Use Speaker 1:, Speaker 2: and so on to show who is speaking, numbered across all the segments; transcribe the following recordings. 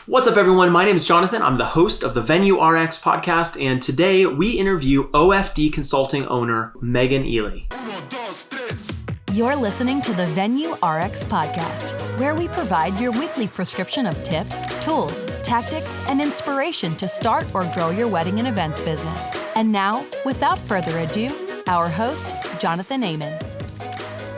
Speaker 1: What's up, everyone? My name is Jonathan. I'm the host of the Venue RX podcast, and today we interview OFD Consulting owner Meghan Ely.
Speaker 2: You're listening to the Venue RX podcast, where we provide your weekly prescription of tips, tools, tactics, and inspiration to start or grow your wedding and events business. And now, without further ado, our host, Jonathan Aymin.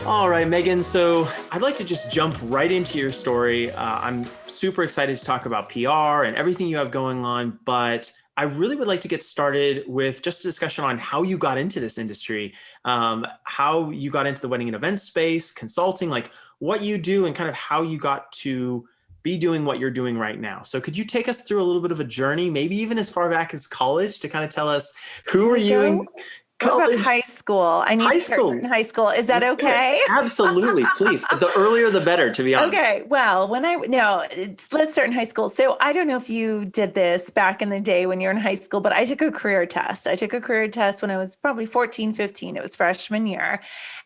Speaker 1: All right, Meghan. So I'd like to just jump right into your story. I'm super excited to talk about PR and everything you have going on, but I really would like to get started with just a discussion on how you got into this industry, how you got into the wedding and event space, consulting, like what you do and kind of how you got to be doing what you're doing right now. So could you take us through a little bit of a journey, maybe even as far back as college, to kind of tell us who were you in
Speaker 3: What
Speaker 1: college?
Speaker 3: about high school? I need to start in high school. Is that okay?
Speaker 1: Absolutely, please. The earlier, the better, to be honest.
Speaker 3: Okay. Well, let's start in high school. So I don't know if you did this back in the day when you're in high school, but I took a career test. I took a career test when I was probably 14, 15. It was freshman year.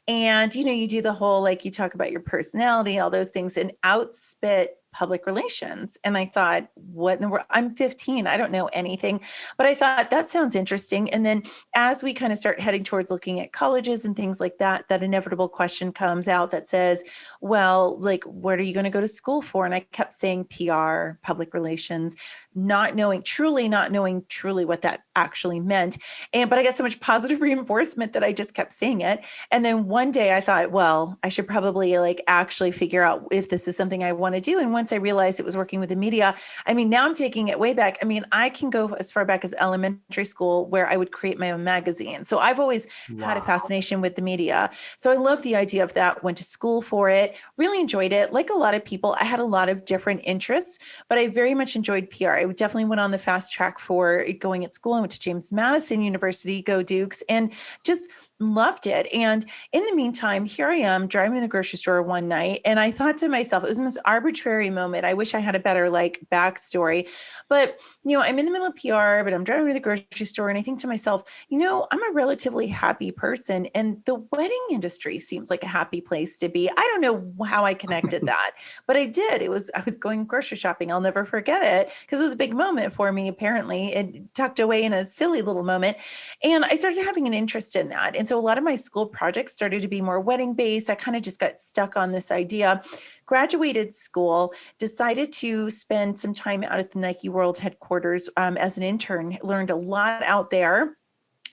Speaker 3: And, you do the whole, you talk about your personality, all those things, and outspit public relations. And I thought, what in the world? I'm 15. I don't know anything, but I thought that sounds interesting. And then as we kind of start heading towards looking at colleges and things like that, that inevitable question comes out that says, well, what are you going to go to school for? And I kept saying PR, public relations, not knowing truly what that actually meant. But I got so much positive reinforcement that I just kept saying it. And then one day I thought, well, I should probably actually figure out if this is something I want to do. And once I realized it was working with the media, now I'm taking it way back. I can go as far back as elementary school, where I would create my own magazine. So I've always had a fascination with the media. So I love the idea of that, went to school for it, really enjoyed it. Like a lot of people, I had a lot of different interests, but I very much enjoyed PR. I definitely went on the fast track for going at school. I went to James Madison University, go Dukes, and just loved it. And in the meantime, here I am driving to the grocery store one night. And I thought to myself, it was the most arbitrary moment. I wish I had a better backstory, but I'm in the middle of PR, but I'm driving to the grocery store. And I think to myself, I'm a relatively happy person. And the wedding industry seems like a happy place to be. I don't know how I connected that, but I did. I was going grocery shopping. I'll never forget it because it was a big moment for me, apparently, and tucked away in a silly little moment. And I started having an interest in that. And so a lot of my school projects started to be more wedding based. I kind of just got stuck on this idea, graduated school, decided to spend some time out at the Nike World headquarters as an intern, learned a lot out there.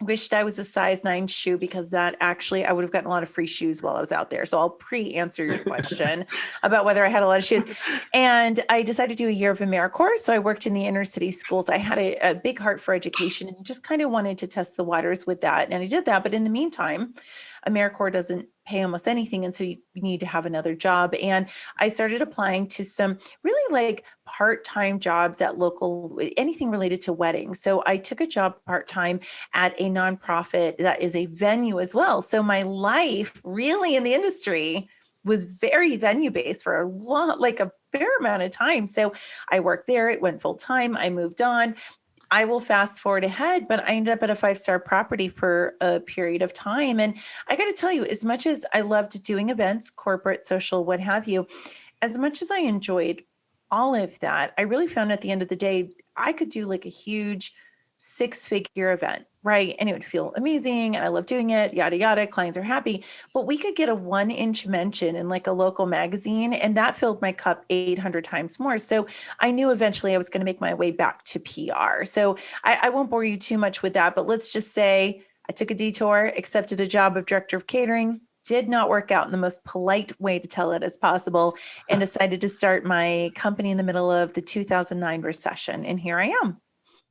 Speaker 3: Wished I was a size 9 shoe because that actually, I would have gotten a lot of free shoes while I was out there. So I'll pre-answer your question about whether I had a lot of shoes. And I decided to do a year of AmeriCorps. So I worked in the inner city schools. I had a big heart for education and just kind of wanted to test the waters with that. And I did that. But in the meantime, AmeriCorps doesn't pay almost anything. And so you need to have another job. And I started applying to some really part-time jobs at local, anything related to weddings. So I took a job part-time at a nonprofit that is a venue as well. So my life really in the industry was very venue-based for a fair amount of time. So I worked there, it went full-time, I moved on. I will fast forward ahead, but I ended up at a 5-star property for a period of time. And I got to tell you, as much as I loved doing events, corporate, social, what have you, as much as I enjoyed all of that, I really found at the end of the day, I could do a huge 6-figure event, right? And it would feel amazing. And I love doing it, yada, yada. Clients are happy, but we could get a 1-inch mention in a local magazine. And that filled my cup 800 times more. So I knew eventually I was going to make my way back to PR. So I won't bore you too much with that, but let's just say I took a detour, accepted a job of director of catering, did not work out in the most polite way to tell it as possible, and decided to start my company in the middle of the 2009 recession. And here I am.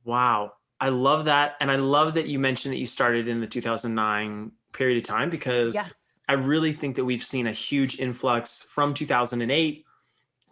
Speaker 1: Wow. I love that. And I love that you mentioned that you started in the 2009 period of time, because
Speaker 3: Yes.
Speaker 1: I really think that we've seen a huge influx from 2008,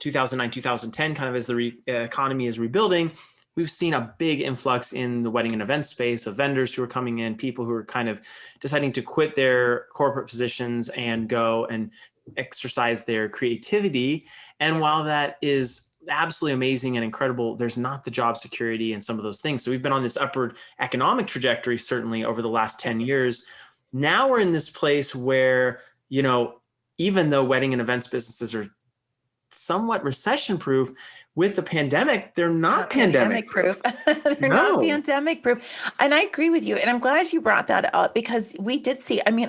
Speaker 1: 2009, 2010, kind of as the economy is rebuilding. We've seen a big influx in the wedding and event space of vendors who are coming in, people who are kind of deciding to quit their corporate positions and go and exercise their creativity. And while that is absolutely amazing and incredible, there's not the job security and some of those things. So we've been on this upward economic trajectory, certainly over the last 10 years. Now we're in this place where, even though wedding and events businesses are somewhat recession proof, with the pandemic, they're not
Speaker 3: pandemic proof. They're not
Speaker 1: No.
Speaker 3: pandemic proof. And I agree with you. And I'm glad you brought that up because we did see, I mean,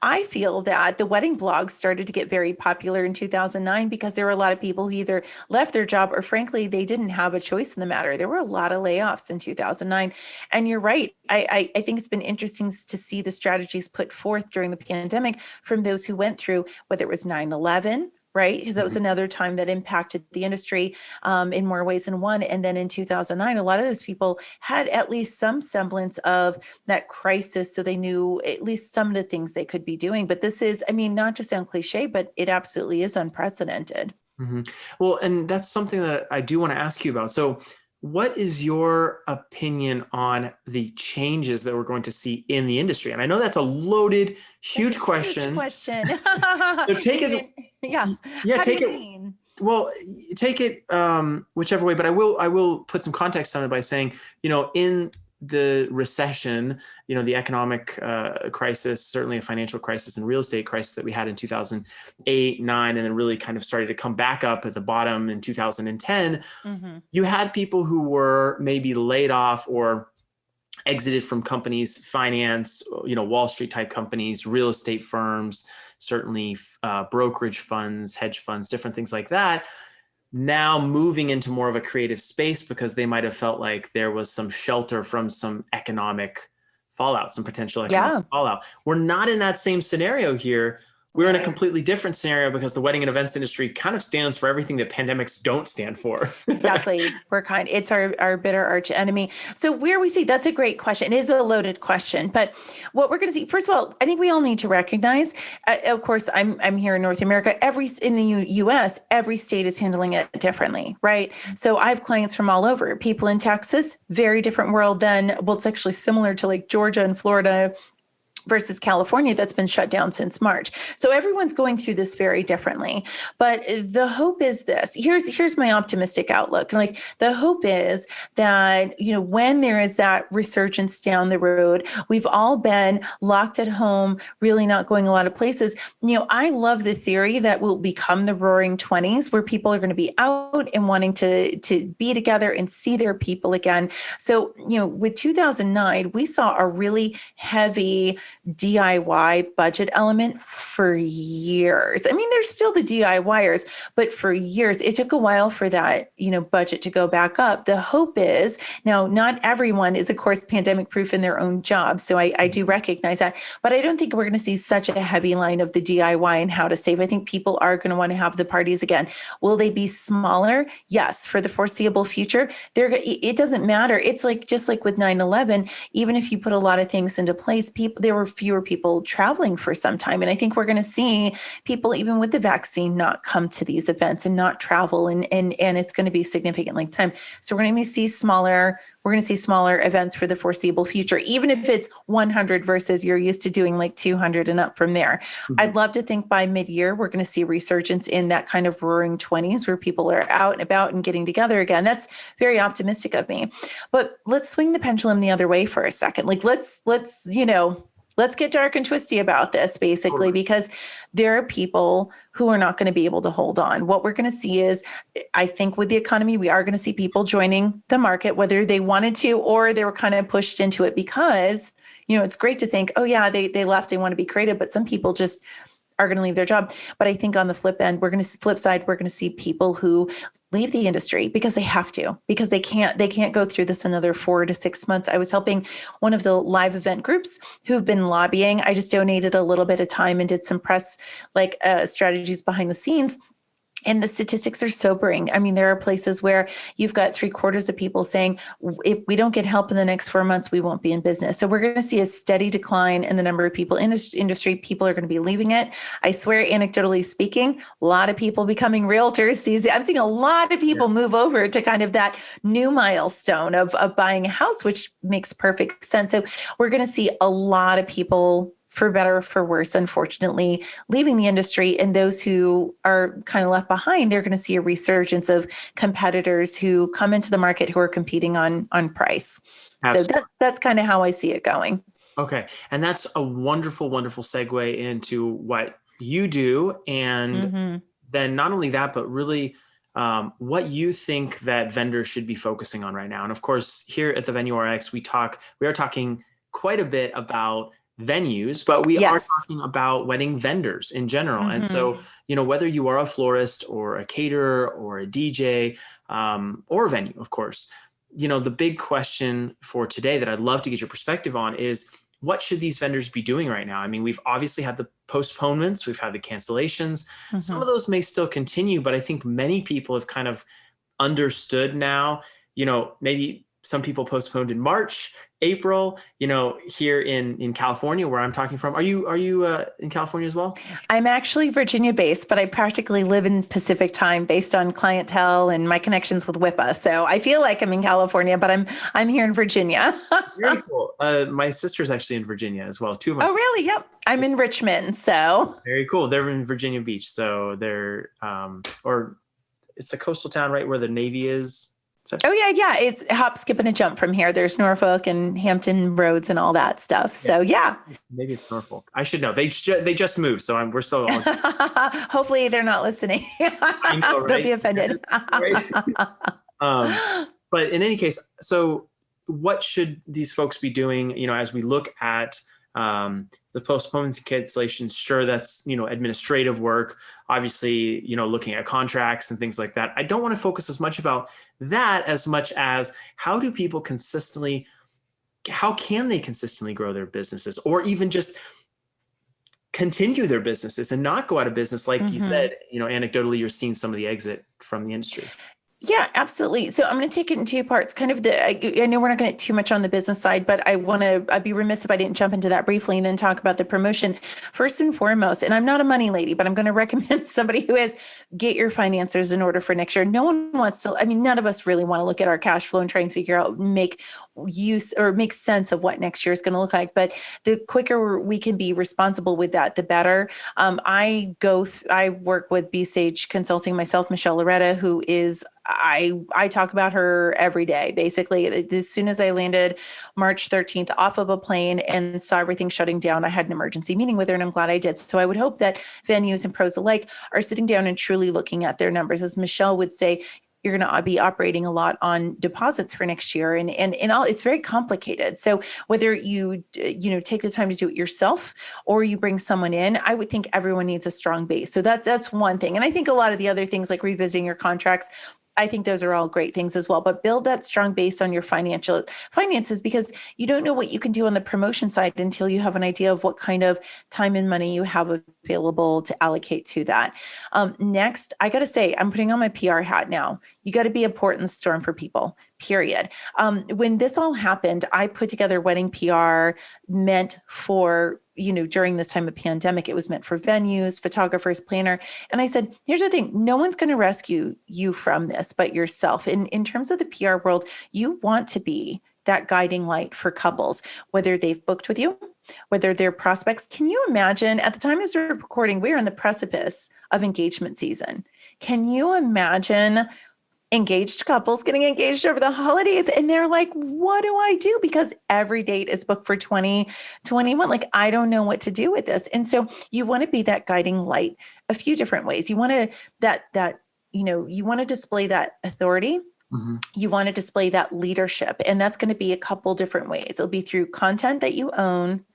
Speaker 3: I feel that the wedding blogs started to get very popular in 2009 because there were a lot of people who either left their job or frankly, they didn't have a choice in the matter. There were a lot of layoffs in 2009. And you're right. I think it's been interesting to see the strategies put forth during the pandemic from those who went through, whether it was 9/11, right? Because that was another time that impacted the industry in more ways than one. And then in 2009, a lot of those people had at least some semblance of that crisis. So they knew at least some of the things they could be doing. But this is, I mean, not to sound cliche, but it absolutely is unprecedented.
Speaker 1: Mm-hmm. Well, and that's something that I do want to ask you about. So what is your opinion on the changes that we're going to see in the industry? And I know that's a loaded, huge question.
Speaker 3: Huge question.
Speaker 1: So take it.
Speaker 3: Yeah.
Speaker 1: Yeah.
Speaker 3: How
Speaker 1: Take
Speaker 3: do you
Speaker 1: it.
Speaker 3: mean?
Speaker 1: Well, take it whichever way. But I will put some context on it by saying, in the recession, the economic crisis, certainly a financial crisis and real estate crisis that we had in 2008, 9, and then really kind of started to come back up at the bottom in 2010, you had people who were maybe laid off or exited from companies, finance, Wall Street type companies, real estate firms, certainly brokerage funds, hedge funds, different things like that. Now moving into more of a creative space because they might have felt like there was some shelter from some economic fallout, some potential economic fallout. We're not in that same scenario here. We're in a completely different scenario because the wedding and events industry kind of stands for everything that pandemics don't stand for.
Speaker 3: Exactly. It's our bitter arch enemy. So where we see, that's a great question. It is a loaded question, but what we're going to see, first of all, I think we all need to recognize, of course, I'm here in North America, in the US, every state is handling it differently, right? So I have clients from all over, people in Texas, very different world than, well, it's actually similar to like Georgia and Florida versus California that's been shut down since March. So everyone's going through this very differently. But the hope is this. Here's my optimistic outlook. Like the hope is that, when there is that resurgence down the road, we've all been locked at home, really not going a lot of places. I love the theory that will become the roaring 20s where people are going to be out and wanting to be together and see their people again. So, with 2009, we saw a really heavy DIY budget element for years. I mean, there's still the DIYers, but for years, it took a while for that, budget to go back up. The hope is now not everyone is, of course, pandemic proof in their own job. So I do recognize that, but I don't think we're going to see such a heavy line of the DIY and how to save. I think people are going to want to have the parties again. Will they be smaller? Yes. For the foreseeable future, it doesn't matter. It's just like with 9/11, even if you put a lot of things into place, there were fewer people traveling for some time. And I think we're going to see people, even with the vaccine, not come to these events and not travel. And it's going to be significant length time. So we're going to see smaller events for the foreseeable future, even if it's 100 versus you're used to doing like 200 and up from there. I'd love to think by mid-year, we're going to see a resurgence in that kind of roaring 20s where people are out and about and getting together again. That's very optimistic of me. But let's swing the pendulum the other way for a second. Like let's get dark and twisty about this, basically, because there are people who are not going to be able to hold on. What we're going to see is, I think with the economy, we are going to see people joining the market, whether they wanted to or they were kind of pushed into it because, it's great to think, oh yeah, they left, they want to be creative, but some people just are going to leave their job. But I think on the flip side, we're going to see people who leave the industry because they have to, because they can't go through this another 4 to 6 months. I was helping one of the live event groups who've been lobbying. I just donated a little bit of time and did some press strategies behind the scenes. And the statistics are sobering. I mean, there are places where you've got 3/4 of people saying, if we don't get help in the next 4 months, we won't be in business. So we're going to see a steady decline in the number of people in this industry. People are going to be leaving it. I swear, anecdotally speaking, a lot of people becoming realtors these days. I'm seeing a lot of people move over to kind of that new milestone of buying a house, which makes perfect sense. So we're going to see a lot of people, for better or for worse, unfortunately, leaving the industry. And those who are kind of left behind, they're going to see a resurgence of competitors who come into the market who are competing on price. Absolutely. So that's kind of how I see it going.
Speaker 1: Okay. And that's a wonderful, wonderful segue into what you do. And then not only that, but really what you think that vendors should be focusing on right now. And of course, here at the Venue RX, we are talking quite a bit about venues, but we are talking about wedding vendors in general. And so, whether you are a florist or a caterer or a DJ, or a venue, of course, the big question for today that I'd love to get your perspective on is, what should these vendors be doing right now? I mean, we've obviously had the postponements, we've had the cancellations. Some of those may still continue, but I think many people have kind of understood now, maybe some people postponed in March, April, here in California, where I'm talking from. Are you in California as well?
Speaker 3: I'm actually Virginia based, but I practically live in Pacific time based on clientele and my connections with WIPA. So I feel like I'm in California, but I'm here in Virginia.
Speaker 1: Very cool. My sister's actually in Virginia as well. Two of my sisters.
Speaker 3: Really? Yep. I'm in Richmond. So
Speaker 1: very cool. They're in Virginia Beach. So they're, or it's a coastal town, right, where the Navy is.
Speaker 3: Yeah. It's a hop, skip, and a jump from here. There's Norfolk and Hampton Roads and all that stuff. So yeah.
Speaker 1: Maybe it's Norfolk. I should know. They just moved, so we're still on.
Speaker 3: Hopefully they're not listening.
Speaker 1: I know, right?
Speaker 3: They'll be offended.
Speaker 1: But in any case, so what should these folks be doing? As we look at the postponements and cancellations, sure, that's, administrative work, obviously, looking at contracts and things like that. I don't want to focus as much about that as much as how can they consistently grow their businesses, or even just continue their businesses and not go out of business. Like you said, anecdotally, you're seeing some of the exit from the industry.
Speaker 3: Yeah, absolutely. So I'm going to take it in two parts. Kind of I know we're not going to get too much on the business side, but I'd be remiss if I didn't jump into that briefly and then talk about the promotion first and foremost. And I'm not a money lady, but I'm going to recommend somebody who is get your finances in order for next year. No one wants to, none of us really want to look at our cash flow and try and figure out, make use or make sense of what next year is going to look like. But the quicker we can be responsible with that, the better. I work with B-Sage Consulting myself, Michelle Loretta, who is, I talk about her every day. Basically, as soon as I landed March 13th off of a plane and saw everything shutting down, I had an emergency meeting with her, and I'm glad I did. So I would hope that venues and pros alike are sitting down and truly looking at their numbers. As Michelle would say, you're going to be operating a lot on deposits for next year, and all, it's very complicated. So whether you take the time to do it yourself or you bring someone in, I would think everyone needs a strong base. So that's one thing. And I think a lot of the other things like revisiting your contracts, I think those are all great things as well, but build that strong base on your finances, because you don't know what you can do on the promotion side until you have an idea of what kind of time and money you have available to allocate to that. Next, I got to say, I'm putting on my PR hat now. You got to be a port in the storm for people, period. When this all happened, I put together wedding PR meant for, during this time of pandemic, it was meant for venues, photographers, planner. And I said, here's the thing, no one's going to rescue you from this but yourself. In terms of the PR world, you want to be that guiding light for couples, whether they've booked with you, whether they're prospects. Can you imagine, at the time of this recording, we're on the precipice of engagement season. Can you imagine engaged couples getting engaged over the holidays and they're like, what do I do? Because every date is booked for 2021. Like, I don't know what to do with this. And so you want to be that guiding light a few different ways. You want to, you want to display that authority. Mm-hmm. You want to display that leadership. And that's going to be a couple different ways. It'll be through content that you own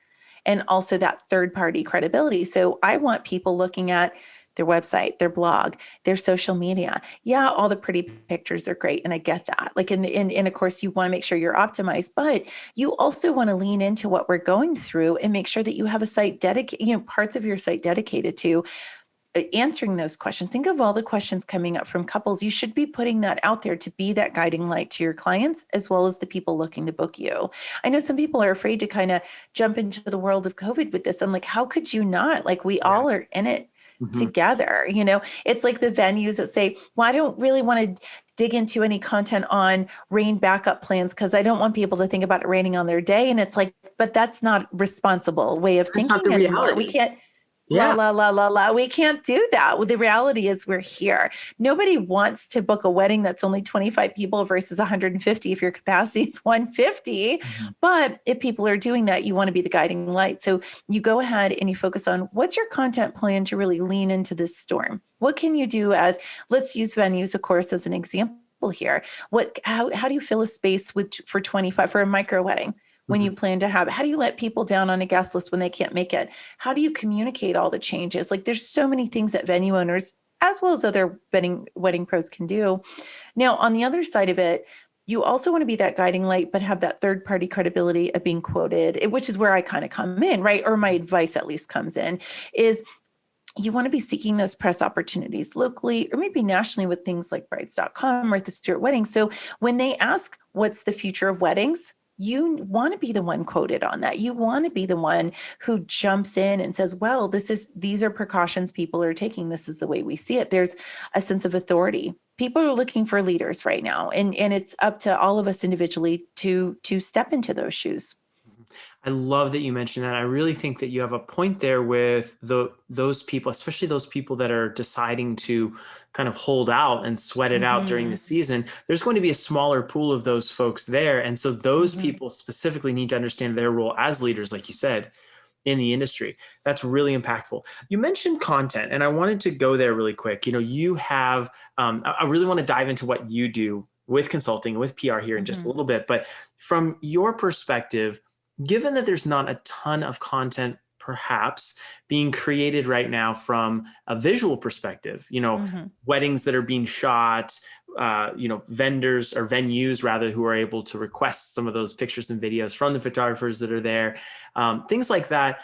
Speaker 3: and also that third-party credibility. So I want people looking at their website, their blog, their social media. Yeah, all the pretty pictures are great. And I get that. Like, and of course, you want to make sure you're optimized, but you also want to lean into what we're going through and make sure that you have a site dedicated, parts of your site dedicated to answering those questions. Think of all the questions coming up from couples. You should be putting that out there to be that guiding light to your clients, as well as the people looking to book you. I know some people are afraid to kind of jump into the world of COVID with this. I'm like, how could you not? Like, we all are in it together. It's like the venues that say, well, I don't really want to dig into any content on rain backup plans because I don't want people to think about it raining on their day. And it's like, but that's not responsible way of thinking anymore. We can't. La,
Speaker 1: Yeah.
Speaker 3: la, la, la, la. We can't do that. Well, the reality is we're here. Nobody wants to book a wedding that's only 25 people versus 150 if your capacity is 150.
Speaker 1: Mhm.
Speaker 3: But if people are doing that, you want to be the guiding light. So you go ahead and you focus on what's your content plan to really lean into this storm? What can you do let's use venues, of course, as an example here. How do you fill a space for 25 for a micro wedding? When you plan to have it, how do you let people down on a guest list when they can't make it? How do you communicate all the changes? Like there's so many things that venue owners, as well as other wedding pros can do. Now, on the other side of it, you also want to be that guiding light, but have that third party credibility of being quoted, which is where I kind of come in, right? Or my advice at least comes in, is you want to be seeking those press opportunities locally or maybe nationally with things like brides.com, Martha Stewart Weddings. So when they ask, what's the future of weddings? You want to be the one quoted on that. You want to be the one who jumps in and says, well, these are precautions people are taking. This is the way we see it. There's a sense of authority. People are looking for leaders right now. And it's up to all of us individually to step into those shoes.
Speaker 1: I love that you mentioned that. I really think that you have a point there with those people, especially those people that are deciding to kind of hold out and sweat it out during the season. There's going to be a smaller pool of those folks there. And so those people specifically need to understand their role as leaders, like you said, in the industry. That's really impactful. You mentioned content, and I wanted to go there really quick. You have, I really want to dive into what you do with consulting, with PR here in just a little bit. But from your perspective, given that there's not a ton of content perhaps being created right now from a visual perspective, weddings that are being shot, vendors or venues rather, who are able to request some of those pictures and videos from the photographers that are there, things like that.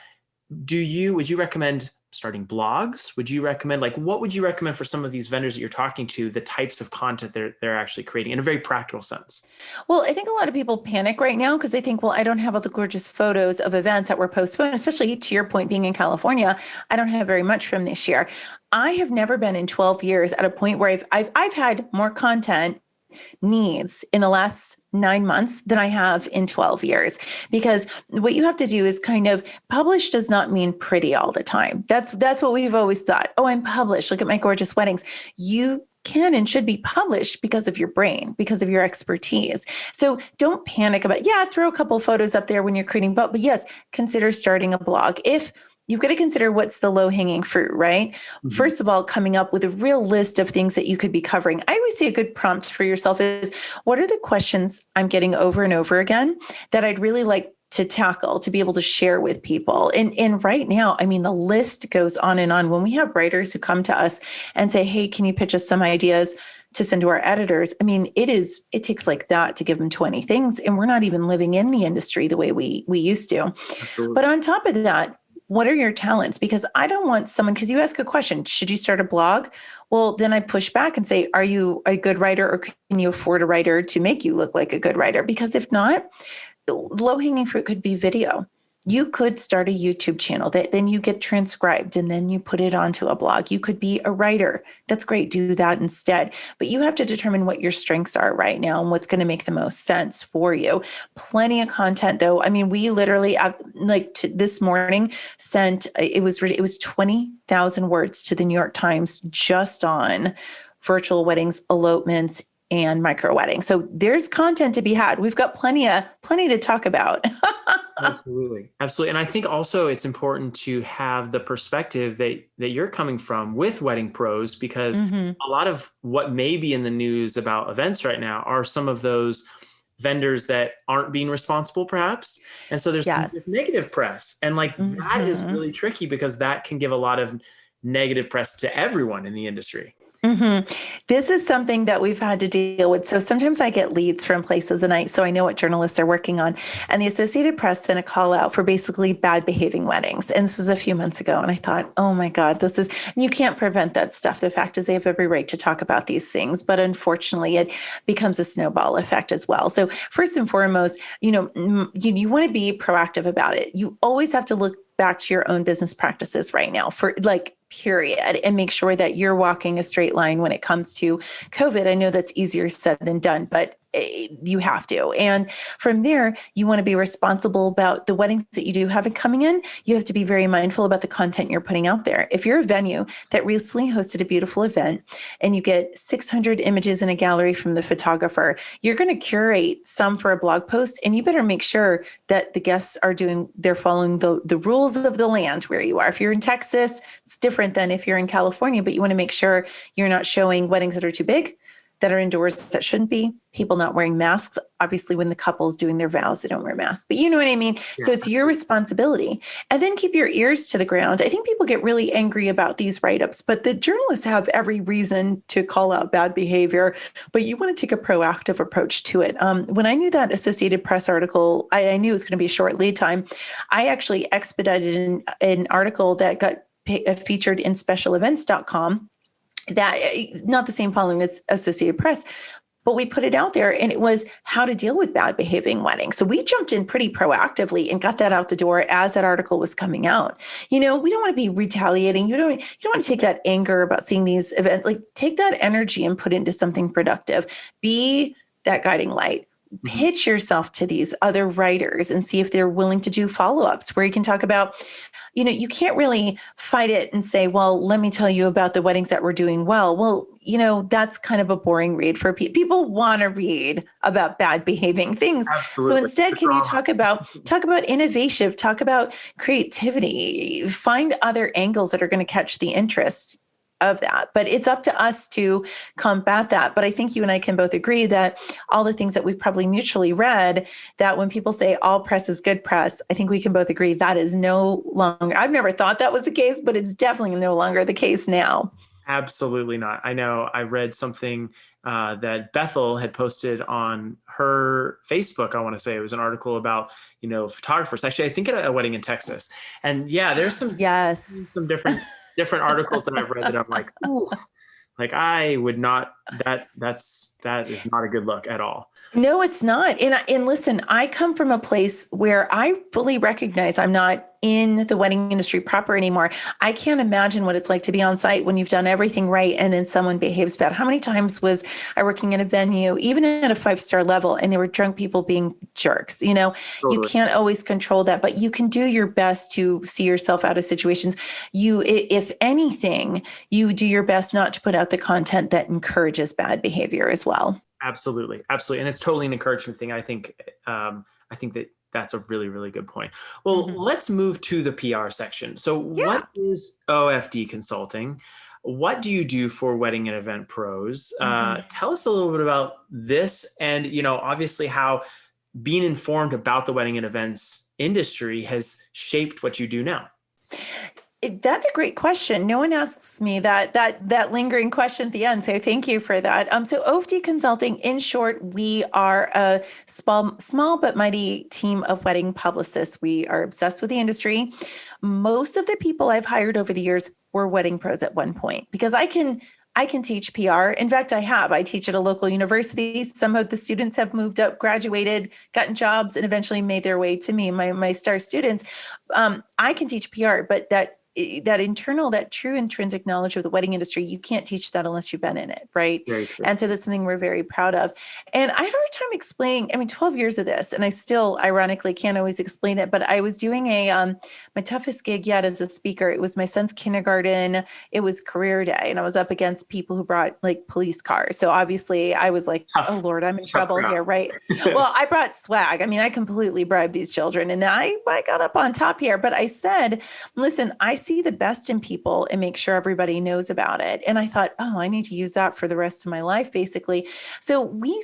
Speaker 1: Would you recommend starting blogs? Would you recommend, what would you recommend for some of these vendors that you're talking to, the types of content they're actually creating in a very practical sense?
Speaker 3: Well, I think a lot of people panic right now because they think, well, I don't have all the gorgeous photos of events that were postponed, especially to your point, being in California. I don't have very much from this year. I have never been in 12 years at a point where I've had more content needs in the last 9 months than I have in 12 years. Because what you have to do is kind of publish does not mean pretty all the time. That's what we've always thought. Oh, I'm published. Look at my gorgeous weddings. You can and should be published because of your brain, because of your expertise. So don't panic about, throw a couple photos up there when you're creating, but yes, consider starting a blog. If you've got to consider what's the low-hanging fruit, right? First of all, coming up with a real list of things that you could be covering. I always say a good prompt for yourself is, what are the questions I'm getting over and over again that I'd really like to tackle, to be able to share with people? And right now, I mean, the list goes on and on. When we have writers who come to us and say, hey, can you pitch us some ideas to send to our editors? I mean, it takes like that to give them 20 things. And we're not even living in the industry the way we used to.
Speaker 1: Absolutely.
Speaker 3: But on top of that, what are your talents? Because I don't want someone, because you ask a question, should you start a blog? Well, then I push back and say, are you a good writer, or can you afford a writer to make you look like a good writer? Because if not, the low-hanging fruit could be video. You could start a YouTube channel that then you get transcribed and then you put it onto a blog. You could be a writer. That's great. Do that instead. But you have to determine what your strengths are right now and what's going to make the most sense for you. Plenty of content though. I mean, we literally this morning sent, it was 20,000 words to the New York Times just on virtual weddings, elopements, and micro wedding. So there's content to be had. We've got plenty to talk about.
Speaker 1: Absolutely. And I think also it's important to have the perspective that you're coming from with wedding pros, because a lot of what may be in the news about events right now are some of those vendors that aren't being responsible perhaps. And so there's this negative press, and that is really tricky, because that can give a lot of negative press to everyone in the industry.
Speaker 3: This is something that we've had to deal with. So sometimes I get leads from places and I know what journalists are working on. And the Associated Press sent a call out for basically bad behaving weddings. And this was a few months ago. And I thought, oh my God, you can't prevent that stuff. The fact is they have every right to talk about these things, but unfortunately it becomes a snowball effect as well. So first and foremost, you want to be proactive about it. You always have to look back to your own business practices right now for period, and make sure that you're walking a straight line when it comes to COVID. I know that's easier said than done, but you have to. And from there, you want to be responsible about the weddings that you do have coming in. You have to be very mindful about the content you're putting out there. If you're a venue that recently hosted a beautiful event and you get 600 images in a gallery from the photographer, you're going to curate some for a blog post, and you better make sure that the guests they're following the rules of the land where you are. If you're in Texas, it's different than if you're in California, but you want to make sure you're not showing weddings that are too big, that are indoors that shouldn't be, people not wearing masks. Obviously, when the couple's doing their vows, they don't wear masks, but you know what I mean? Yeah. So it's your responsibility. And then keep your ears to the ground. I think people get really angry about these write-ups, but the journalists have every reason to call out bad behavior, but you want to take a proactive approach to it. When I knew that Associated Press article, I knew it was going to be a short lead time. I actually expedited an article that got featured in specialevents.com. That not the same following as Associated Press, but we put it out there, and it was how to deal with bad behaving weddings. So we jumped in pretty proactively and got that out the door as that article was coming out. We don't want to be retaliating. You don't want to take that anger about seeing these events, like take that energy and put it into something productive. Be that guiding light. Pitch yourself to these other writers and see if they're willing to do follow-ups where you can talk about, you can't really fight it and say, well, let me tell you about the weddings that we're doing well. Well, that's kind of a boring read for people. People want to read about bad behaving things. Absolutely. So instead, can you talk about innovation, talk about creativity, find other angles that are going to catch the interest of that. But it's up to us to combat that. But I think you and I can both agree that all the things that we've probably mutually read, that when people say all press is good press, I think we can both agree that is no longer, I've never thought that was the case, but it's definitely no longer the case now.
Speaker 1: Absolutely not. I know I read something that Bethel had posted on her Facebook. I want to say it was an article about, photographers. Actually, I think at a wedding in Texas. And yeah, there's some different articles that I've read that I'm like, ooh, like I would not, that is not a good look at all.
Speaker 3: No, it's not. And listen, I come from a place where I fully recognize I'm not in the wedding industry proper anymore. I can't imagine what it's like to be on site when you've done everything right and then someone behaves bad. How many times was I working in a venue, even at a 5-star level, and there were drunk people being jerks? Totally. You can't always control that, but you can do your best to see yourself out of situations. If anything, you do your best not to put out the content that encourages bad behavior as well.
Speaker 1: Absolutely. Absolutely. And it's totally an encouragement thing. I think that that's a really, really good point. Well, let's move to the PR section. So What is OFD Consulting? What do you do for wedding and event pros? Tell us a little bit about this and, obviously how being informed about the wedding and events industry has shaped what you do now.
Speaker 3: That's a great question. No one asks me that lingering question at the end. So thank you for that. So OFD Consulting, in short, we are a small but mighty team of wedding publicists. We are obsessed with the industry. Most of the people I've hired over the years were wedding pros at one point because I can teach PR. In fact, I teach at a local university. Some of the students have moved up, graduated, gotten jobs, and eventually made their way to me, my star students. I can teach PR, but that true intrinsic knowledge of the wedding industry, you can't teach that unless you've been in it, right? And so that's something we're very proud of. And I had a hard time explaining, 12 years of this, and I still ironically can't always explain it, but I was doing my toughest gig yet as a speaker. It was my son's kindergarten. It was career day, and I was up against people who brought like police cars. So obviously I was like, oh Lord, I'm in trouble here, right? Well, I brought swag. I completely bribed these children, and I got up on top here, but I said, listen, I see the best in people and make sure everybody knows about it. And I thought, I need to use that for the rest of my life, basically. So we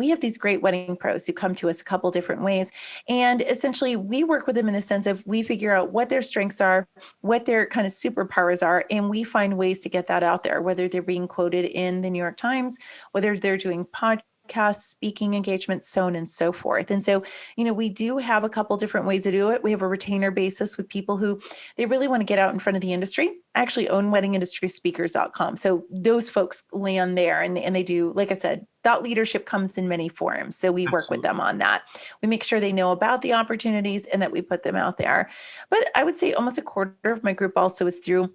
Speaker 3: have these great wedding pros who come to us a couple different ways. And essentially we work with them in the sense of we figure out what their strengths are, what their kind of superpowers are, and we find ways to get that out there, whether they're being quoted in the New York Times, whether they're doing podcasts, speaking engagements, so on and so forth. And so, we do have a couple different ways to do it. We have a retainer basis with people who they really want to get out in front of the industry. I actually own weddingindustryspeakers.com. So those folks land there and they do, like I said, thought leadership comes in many forms. So we work with them on that. We make sure they know about the opportunities and that we put them out there. But I would say almost a quarter of my group also is through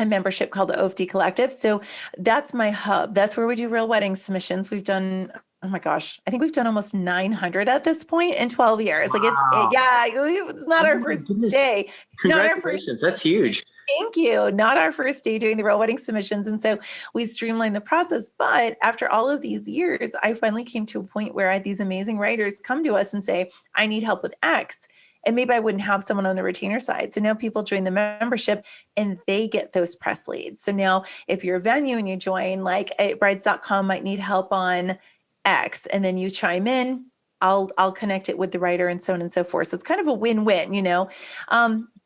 Speaker 3: a membership called the OFD Collective. So that's my hub. That's where we do real wedding submissions. We've done oh my gosh, I think we've done almost 900 at this point in 12 years.
Speaker 1: Wow.
Speaker 3: It's not our first day. Not our first.
Speaker 1: Congratulations. That's huge.
Speaker 3: Thank you. Not our first day doing the real wedding submissions. And so we streamlined the process. But after all of these years, I finally came to a point where I had these amazing writers come to us and say, I need help with X. And maybe I wouldn't have someone on the retainer side. So now people join the membership and they get those press leads. So now if you're a venue and you join, like brides.com might need help on X, and then you chime in, I'll connect it with the writer and so on and so forth. So it's kind of a win-win,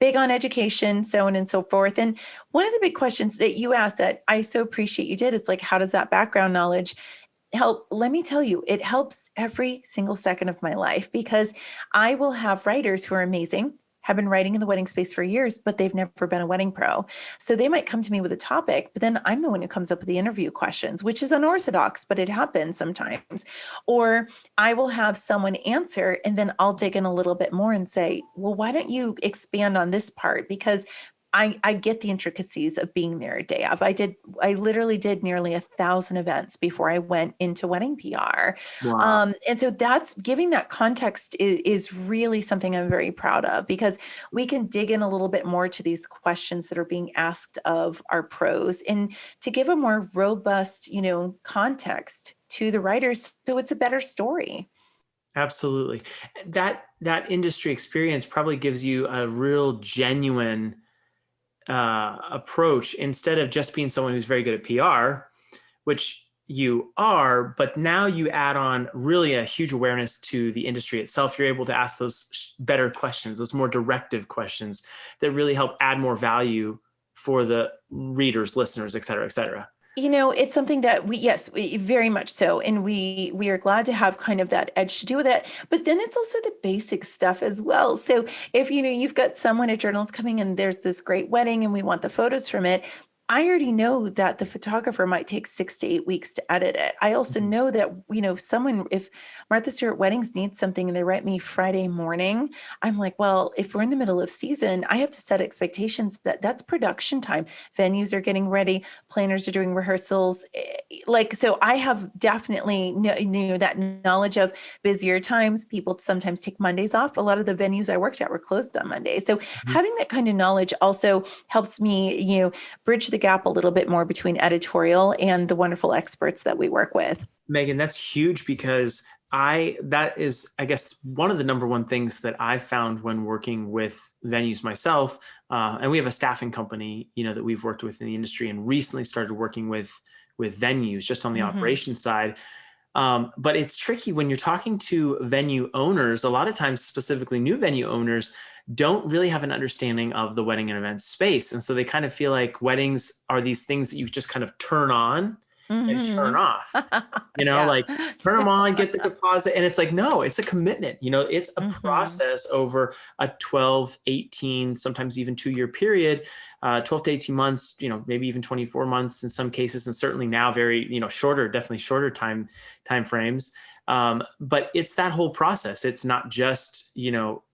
Speaker 3: big on education, so on and so forth. And one of the big questions that you asked that I so appreciate you did, it's like, how does that background knowledge help? Let me tell you, it helps every single second of my life, because I will have writers who are amazing, have been writing in the wedding space for years, but they've never been a wedding pro. So they might come to me with a topic, but then I'm the one who comes up with the interview questions, which is unorthodox, but it happens sometimes. Or I will have someone answer, and then I'll dig in a little bit more and say, well, why don't you expand on this part? Because I get the intricacies of being there a day of. I literally did nearly 1,000 events before I went into wedding PR.
Speaker 1: Wow.
Speaker 3: And so that's giving that context is really something I'm very proud of, because we can dig in a little bit more to these questions that are being asked of our pros, and to give a more robust, context to the writers, so it's a better story.
Speaker 1: Absolutely. That industry experience probably gives you a real genuine approach, instead of just being someone who's very good at PR, which you are, but now you add on really a huge awareness to the industry itself. You're able to ask those better questions, those more directive questions that really help add more value for the readers, listeners, et cetera, et cetera.
Speaker 3: It's something that we very much so. And we are glad to have kind of that edge to do with it. But then it's also the basic stuff as well. So if, you've got someone, a journalist coming and there's this great wedding and we want the photos from it, I already know that the photographer might take 6 to 8 weeks to edit it. I also know that, if Martha Stewart Weddings needs something and they write me Friday morning, I'm like, well, if we're in the middle of season, I have to set expectations that that's production time. Venues are getting ready, planners are doing rehearsals. So I have definitely that knowledge of busier times. People sometimes take Mondays off. A lot of the venues I worked at were closed on Monday. So having that kind of knowledge also helps me, bridge the gap a little bit more between editorial and the wonderful experts that we work with.
Speaker 1: Megan, that's huge, because that is, I guess, one of the number one things that I found when working with venues myself. And we have a staffing company, that we've worked with in the industry, and recently started working with venues just on the operations side. But it's tricky when you're talking to venue owners. A lot of times, specifically new venue owners, don't really have an understanding of the wedding and event space. And so they kind of feel like weddings are these things that you just kind of turn on and turn off, like turn them on, get the deposit. And it's like, no, it's a commitment. It's a process over a 12, 18, sometimes even 2-year period, 12 to 18 months, maybe even 24 months in some cases. And certainly now very, definitely shorter time frames. But it's that whole process. It's not just,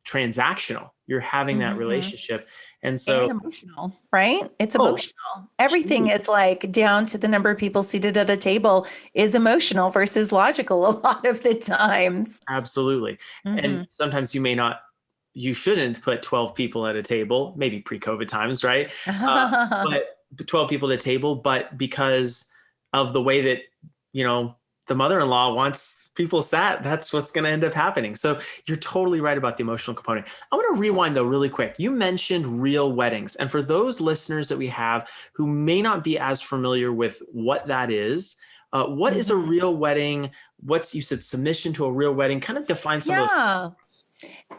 Speaker 1: transactional. You're having that relationship. And so
Speaker 3: it's emotional, right? It's emotional. Everything is like down to the number of people seated at a table is emotional versus logical a lot of the times.
Speaker 1: Absolutely. And sometimes you shouldn't put 12 people at a table, maybe pre-COVID times, right? But 12 people at a table, but because of the way that, the mother-in-law wants people sat, that's what's going to end up happening. So you're totally right about the emotional component. I want to rewind though really quick. You mentioned real weddings. And for those listeners that we have who may not be as familiar with what that is, what is a real wedding? You said submission to a real wedding, kind of define some of those.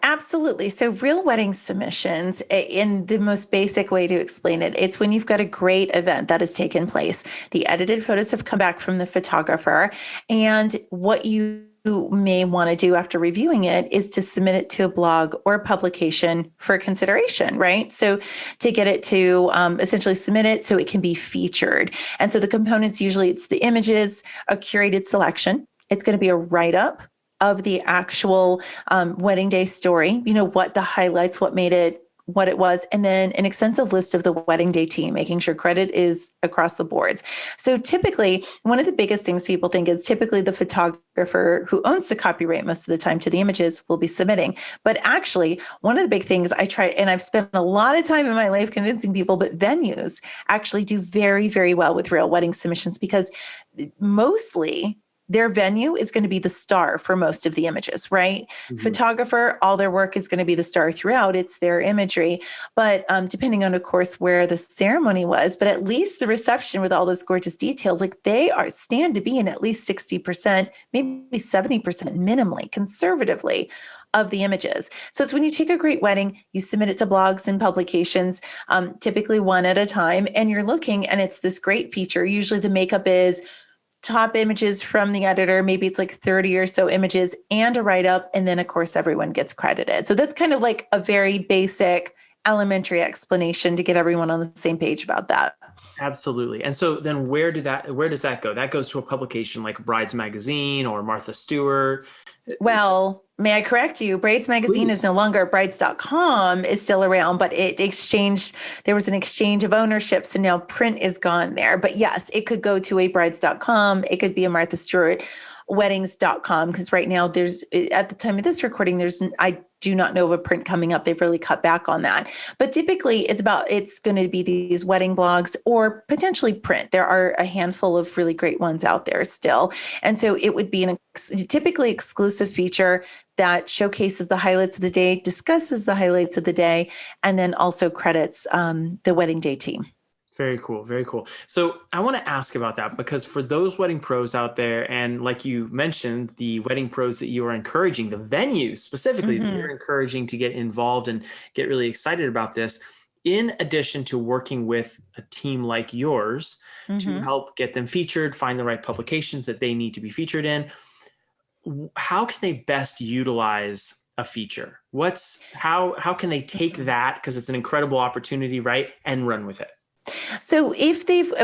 Speaker 3: Absolutely. So real wedding submissions, in the most basic way to explain it, it's when you've got a great event that has taken place. The edited photos have come back from the photographer, and what you may want to do after reviewing it is to submit it to a blog or a publication for consideration, right? So to get it to essentially submit it so it can be featured. And so the components, usually it's the images, a curated selection. It's going to be a write-up of the actual wedding day story, what the highlights, what made it what it was, and then an extensive list of the wedding day team, making sure credit is across the boards. So typically, one of the biggest things people think is typically the photographer who owns the copyright most of the time to the images will be submitting. But actually, one of the big things I try, and I've spent a lot of time in my life convincing people, but venues actually do very, very well with real wedding submissions because mostly their venue is going to be the star for most of the images, right? Mm-hmm. Photographer, all their work is going to be the star throughout. It's their imagery. But depending on, of course, where the ceremony was, but at least the reception with all those gorgeous details, like they stand to be in at least 60%, maybe 70% minimally, conservatively, of the images. So it's when you take a great wedding, you submit it to blogs and publications, typically one at a time, and you're looking, and it's this great feature. Usually the makeup is top images from the editor. Maybe it's like 30 or so images and a write-up. And then of course, everyone gets credited. So that's kind of like a very basic elementary explanation to get everyone on the same page about that.
Speaker 1: Absolutely. And so then where does that go? That goes to a publication like Brides Magazine or Martha Stewart.
Speaker 3: Well, may I correct you? Brides Magazine
Speaker 1: Please.
Speaker 3: is no longer brides.com is still around, but there was an exchange of ownership. So now print is gone there. But yes, it could go to a brides.com. It could be a Martha Stewart weddings.com. Because right now at the time of this recording, I do not know of a print coming up. They've really cut back on that. But typically it's going to be these wedding blogs or potentially print. There are a handful of really great ones out there still. And so it would be an typically exclusive feature that showcases the highlights of the day, discusses the highlights of the day, and then also credits the wedding day team.
Speaker 1: Very cool. Very cool. So I want to ask about that because for those wedding pros out there, and like you mentioned, the wedding pros that you are encouraging, the venues specifically that you're encouraging to get involved and get really excited about this, in addition to working with a team like yours to help get them featured, find the right publications that they need to be featured in, how can they best utilize a feature? How can they take that, because it's an incredible opportunity, right, and run with it?
Speaker 3: So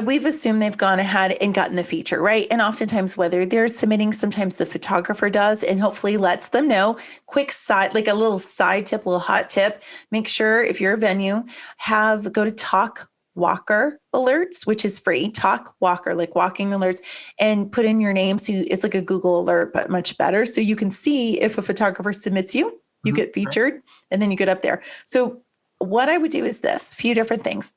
Speaker 3: we've assumed they've gone ahead and gotten the feature, right? And oftentimes whether they're submitting, sometimes the photographer does and hopefully lets them know. Quick side, like a little side tip, a little hot tip, make sure if you're a venue, go to Talk Walker alerts, which is free, Talk Walker, like walking alerts, and put in your name. So it's like a Google alert, but much better. So you can see if a photographer submits you get featured, and then you get up there. So what I would do is this, a few different things.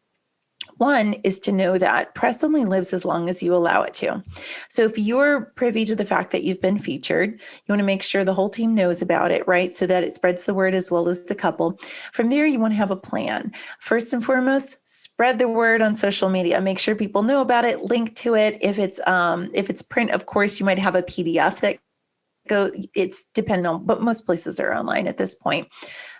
Speaker 3: One is to know that press only lives as long as you allow it to. So if you're privy to the fact that you've been featured, you want to make sure the whole team knows about it, right? So that it spreads the word as well as the couple. From there, you want to have a plan. First and foremost, spread the word on social media. Make sure people know about it, link to it. If it's print, of course, you might have a PDF that it's dependent on, but most places are online at this point.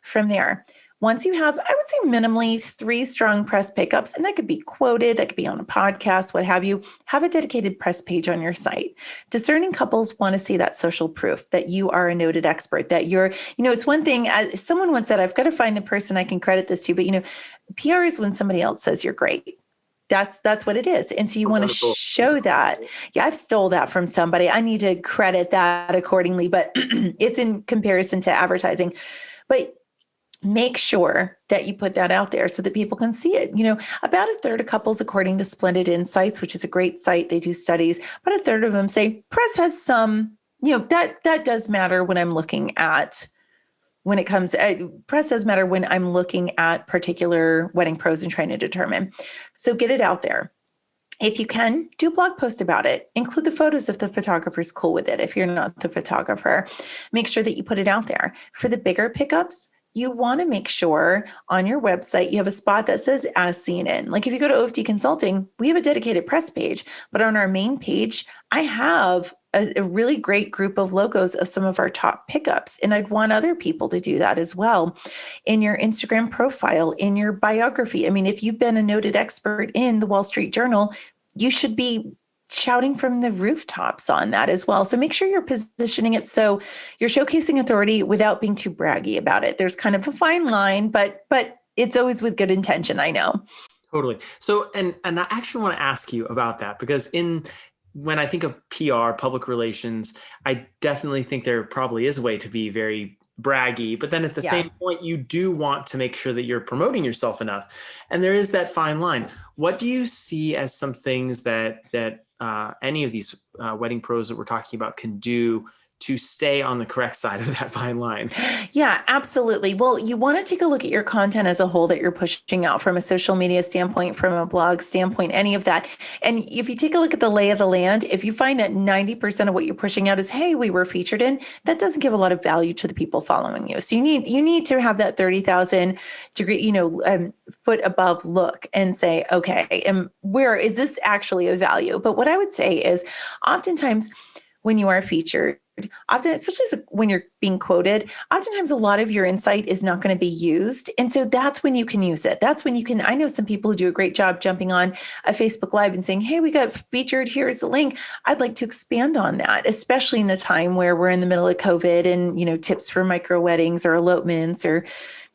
Speaker 3: From there, once you have, I would say minimally 3 strong press pickups, and that could be quoted, that could be on a podcast, what have you, have a dedicated press page on your site. Discerning couples want to see that social proof that you are a noted expert, that it's one thing, as someone once said, I've got to find the person I can credit this to, but PR is when somebody else says you're great. That's what it is. And so you want to show that. Yeah, I've stole that from somebody. I need to credit that accordingly, but it's in comparison to advertising. But make sure that you put that out there so that people can see it. About a third of couples, according to Splendid Insights, which is a great site, they do studies, about a third of them say press has some, that does matter when I'm looking at, press does matter when I'm looking at particular wedding pros and trying to determine. So get it out there. If you can, do a blog post about it. Include the photos if the photographer's cool with it. If you're not the photographer, make sure that you put it out there. For the bigger pickups, you want to make sure on your website you have a spot that says as seen in. Like if you go to OFD Consulting, we have a dedicated press page, but on our main page, I have a really great group of logos of some of our top pickups. And I'd want other people to do that as well. In your Instagram profile, in your biography. I mean, if you've been a noted expert in the Wall Street Journal, you should be shouting from the rooftops on that as well. So make sure you're positioning it so you're showcasing authority without being too braggy about it. There's kind of a fine line, but it's always with good intention, I know.
Speaker 1: Totally. So, and I actually want to ask you about that because when I think of PR, public relations, I definitely think there probably is a way to be very braggy, but then at the same point, you do want to make sure that you're promoting yourself enough. And there is that fine line. What do you see as some things that any of these wedding pros that we're talking about can do to stay on the correct side of that fine line?
Speaker 3: Yeah, absolutely. Well, you want to take a look at your content as a whole that you're pushing out from a social media standpoint, from a blog standpoint, any of that. And if you take a look at the lay of the land, if you find that 90% of what you're pushing out is, hey, we were featured in, that doesn't give a lot of value to the people following you. So you need to have that 30,000 degree, foot above look and say, okay, and where is this actually of value? But what I would say is oftentimes when you are featured, especially when you're being quoted, oftentimes a lot of your insight is not going to be used. And so that's when you can use it. That's when you can, I know some people who do a great job jumping on a Facebook Live and saying, hey, we got featured, here's the link. I'd like to expand on that, especially in the time where we're in the middle of COVID and, tips for micro weddings or elopements or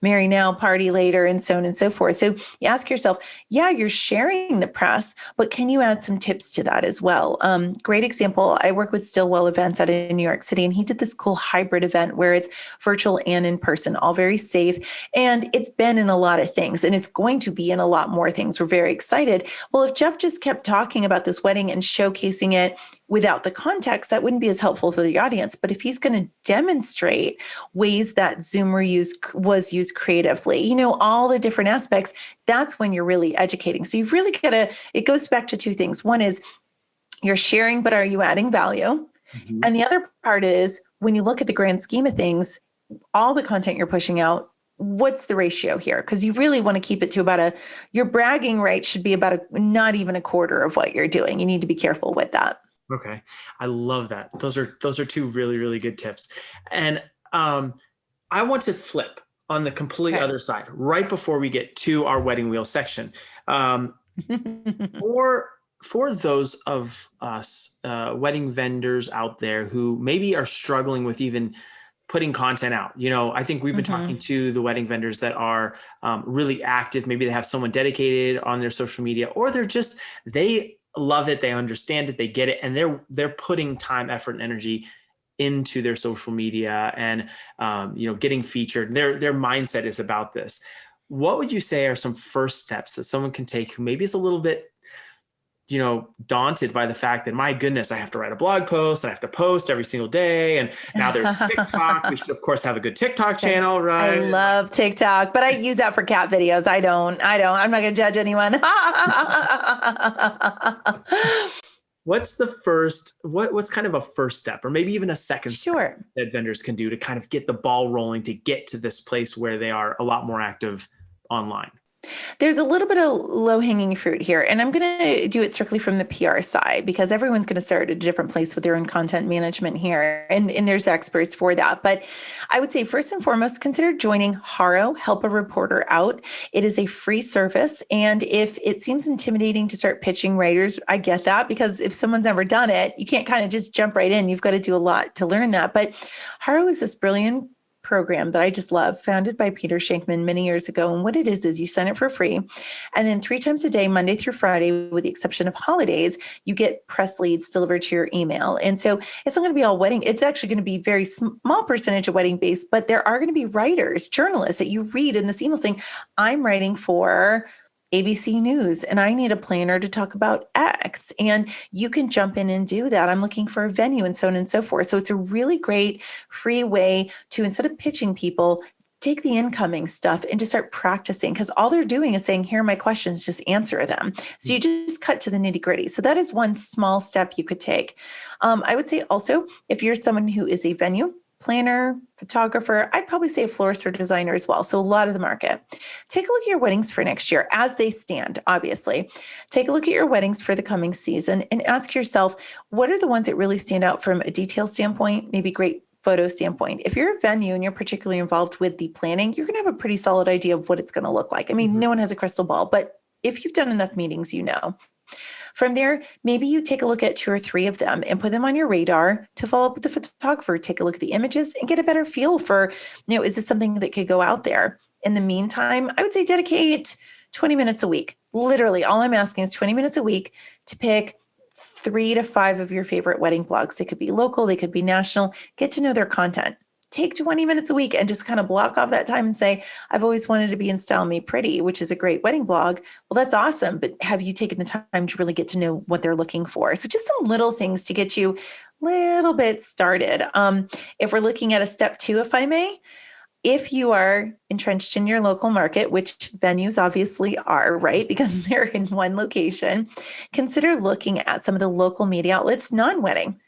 Speaker 3: marry now, party later, and so on and so forth. So you ask yourself, you're sharing the press, but can you add some tips to that as well? Great example. I work with Stillwell Events out in New York City, and he did this cool hybrid event where it's virtual and in person, all very safe. And it's been in a lot of things, and it's going to be in a lot more things. We're very excited. Well, if Jeff just kept talking about this wedding and showcasing it without the context, that wouldn't be as helpful for the audience. But if he's going to demonstrate ways that Zoom was used creatively, all the different aspects, that's when you're really educating. So you've really got to, it goes back to two things. One is you're sharing, but are you adding value? Mm-hmm. And the other part is when you look at the grand scheme of things, all the content you're pushing out, what's the ratio here? Because you really want to keep it to your bragging rate should be not even a quarter of what you're doing. You need to be careful with that.
Speaker 1: Okay. I love that. Those are two really, really good tips. And I want to flip on the complete other side, right before we get to our wedding wheel section. For those of us wedding vendors out there who maybe are struggling with even putting content out. I think we've been talking to the wedding vendors that are really active. Maybe they have someone dedicated on their social media, or they love it, they understand it, they get it, and they're putting time, effort, and energy into their social media and getting featured. Their mindset is about this. What would you say are some first steps that someone can take who maybe is a little bit daunted by the fact that, my goodness, I have to write a blog post, I have to post every single day, and now there's TikTok. We should of course have a good TikTok channel, right?
Speaker 3: I love TikTok, but I use that for cat videos. I don't. I'm not going to judge anyone.
Speaker 1: What's kind of a first step, or maybe even a second step that vendors can do to kind of get the ball rolling to get to this place where they are a lot more active online?
Speaker 3: There's a little bit of low-hanging fruit here, and I'm going to do it strictly from the PR side because everyone's going to start at a different place with their own content management here, and there's experts for that. But I would say first and foremost, consider joining Haro, Help a Reporter Out. It is a free service, and if it seems intimidating to start pitching writers, I get that, because if someone's never done it, you can't kind of just jump right in. You've got to do a lot to learn that. But Haro is this brilliant program that I just love, founded by Peter Shankman many years ago. And what it is you sign up for free. And then 3 times a day, Monday through Friday, with the exception of holidays, you get press leads delivered to your email. And so it's not going to be all wedding. It's actually going to be very small percentage of wedding based, but there are going to be writers, journalists that you read in this email saying, I'm writing for ABC News, and I need a planner to talk about X. And you can jump in and do that. I'm looking for a venue, and so on and so forth. So it's a really great free way to, instead of pitching people, take the incoming stuff and just start practicing, because all they're doing is saying, here are my questions, just answer them. So you just cut to the nitty gritty. So that is one small step you could take. I would say also, if you're someone who is a venue planner, photographer, I'd probably say a florist or designer as well. So a lot of the market. Take a look at your weddings for next year as they stand, obviously. Take a look at your weddings for the coming season and ask yourself, what are the ones that really stand out from a detail standpoint, maybe great photo standpoint? If you're a venue and you're particularly involved with the planning, you're going to have a pretty solid idea of what it's going to look like. I mean, no one has a crystal ball, but if you've done enough meetings, you know. From there, maybe you take a look at 2 or 3 of them and put them on your radar to follow up with the photographer, take a look at the images and get a better feel for, is this something that could go out there? In the meantime, I would say dedicate 20 minutes a week. Literally, all I'm asking is 20 minutes a week to pick 3 to 5 of your favorite wedding blogs. They could be local, they could be national. Get to know their content. take 20 minutes a week and just kind of block off that time and say, I've always wanted to be in Style Me Pretty, which is a great wedding blog. Well, that's awesome. But have you taken the time to really get to know what they're looking for? So just some little things to get you a little bit started. If we're looking at a step 2, if I may, if you are entrenched in your local market, which venues obviously are, right? Because they're in one location, consider looking at some of the local media outlets, non-wedding.